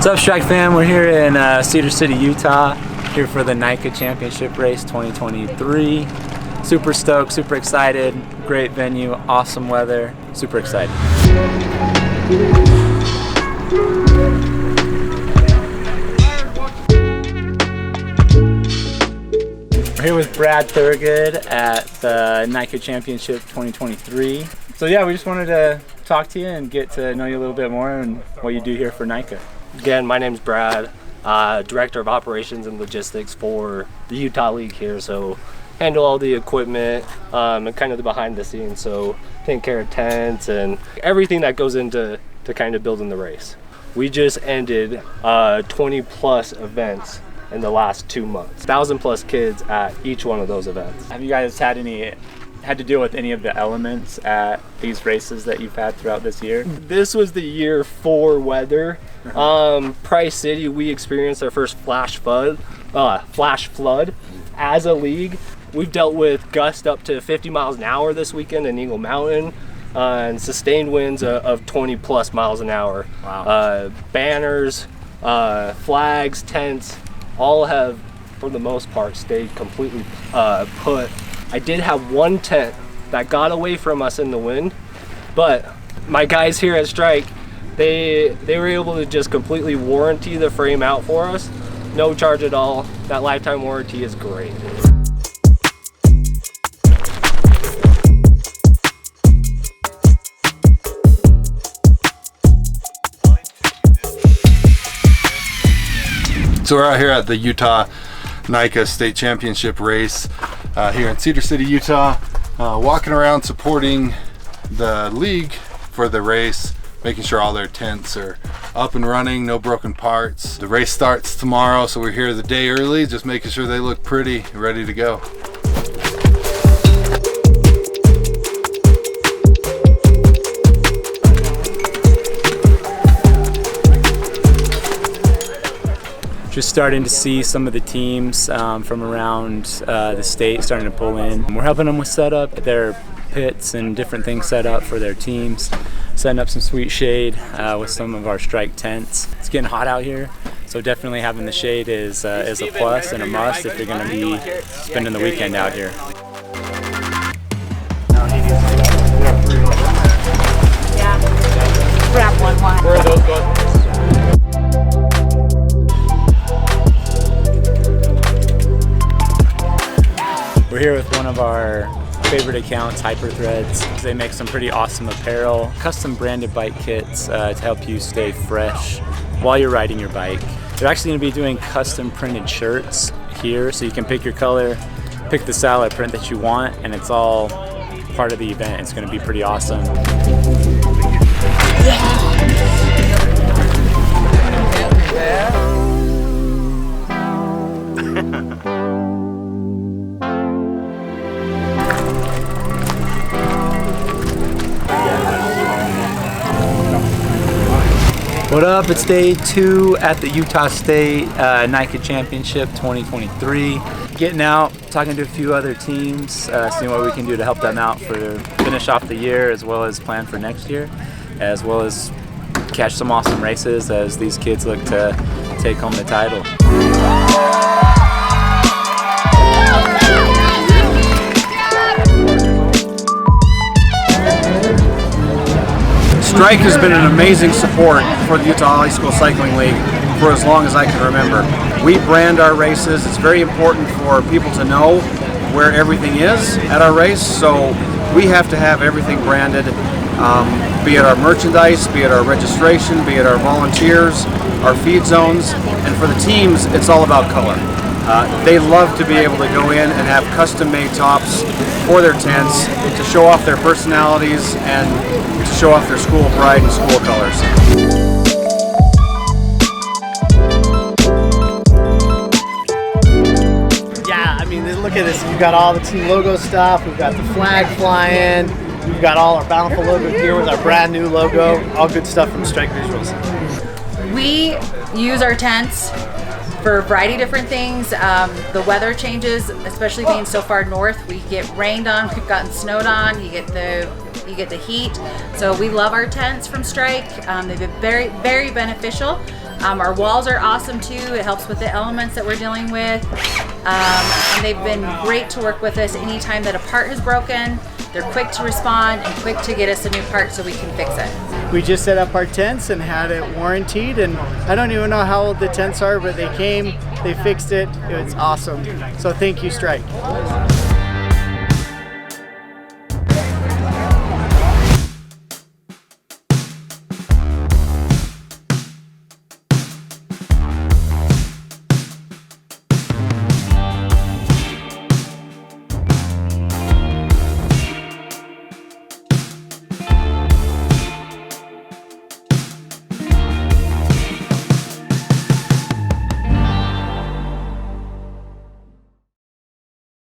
What's up, Strike fam? We're here in Cedar City, Utah, here for the NICA Championship Race 2023. Super stoked, super excited, great venue, awesome weather, super excited. We're here with Brad Thurgood at the NICA Championship 2023. So yeah, we just wanted to talk to you and get to know you a little bit more and what you do here for NICA. Again, my name's Brad, Director of Operations and Logistics for the Utah League here. So handle all the equipment and kind of the behind the scenes. So taking care of tents and everything that goes into kind of building the race. We just ended 20 plus events in the last 2 months. 1,000 plus kids at each one of those events. Have you guys had to deal with any of the elements at these races that you've had throughout this year? This was the year for weather. Price City, we experienced our first flash flood as a league. We've dealt with gusts up to 50 miles an hour this weekend in Eagle Mountain and sustained winds of 20 plus miles an hour. Wow. Banners, flags, tents, all have, for the most part, stayed completely put. I did have one tent that got away from us in the wind, but my guys here at Strike, they were able to just completely warranty the frame out for us. No charge at all. That lifetime warranty is great. So we're out here at the Utah NICA State Championship race here in Cedar City, Utah, walking around supporting the league for the race, making sure all their tents are up and running, no broken parts. The race starts tomorrow, so we're here the day early, just making sure they look pretty, ready to go. Just starting to see some of the teams from around the state starting to pull in. We're helping them with setup, their pits and different things set up for their teams, setting up some sweet shade with some of our Strike tents. It's getting hot out here, so definitely having the shade is a plus and a must if you're going to be spending the weekend out here. Yeah. Grab one. Where are those going? We're here with one of our favorite accounts, Hyperthreads. They make some pretty awesome apparel, custom branded bike kits to help you stay fresh while you're riding your bike. They're actually going to be doing custom printed shirts here, so you can pick your color, pick the style of print that you want, and it's all part of the event. It's going to be pretty awesome. What up? It's day 2 at the Utah State NICA Championship 2023. Getting out, talking to a few other teams, seeing what we can do to help them out for finish off the year, as well as plan for next year, as well as catch some awesome races as these kids look to take home the title. Strike has been an amazing support for the Utah High School Cycling League for as long as I can remember. We brand our races. It's very important for people to know where everything is at our race, so we have to have everything branded, be it our merchandise, be it our registration, be it our volunteers, our feed zones, and for the teams, it's all about color. They love to be able to go in and have custom-made tops for their tents to show off their personalities and to show off their school pride and school colors. Yeah, I mean, look at this. We've got all the team logo stuff. We've got the flag flying. We've got all our Bountiful logo here with our brand new logo. All good stuff from Strike Visuals. We use our tents for a variety of different things. The weather changes, especially being so far north. We get rained on, we've gotten snowed on, you get the heat. So we love our tents from Strike. They've been very, very beneficial. Our walls are awesome too. It helps with the elements that we're dealing with. And they've been great to work with us anytime that a part has broken. They're quick to respond and quick to get us a new part so we can fix it. We just set up our tents and had it warranted, and I don't even know how old the tents are, but they came, they fixed it. It's awesome. So thank you, Strike.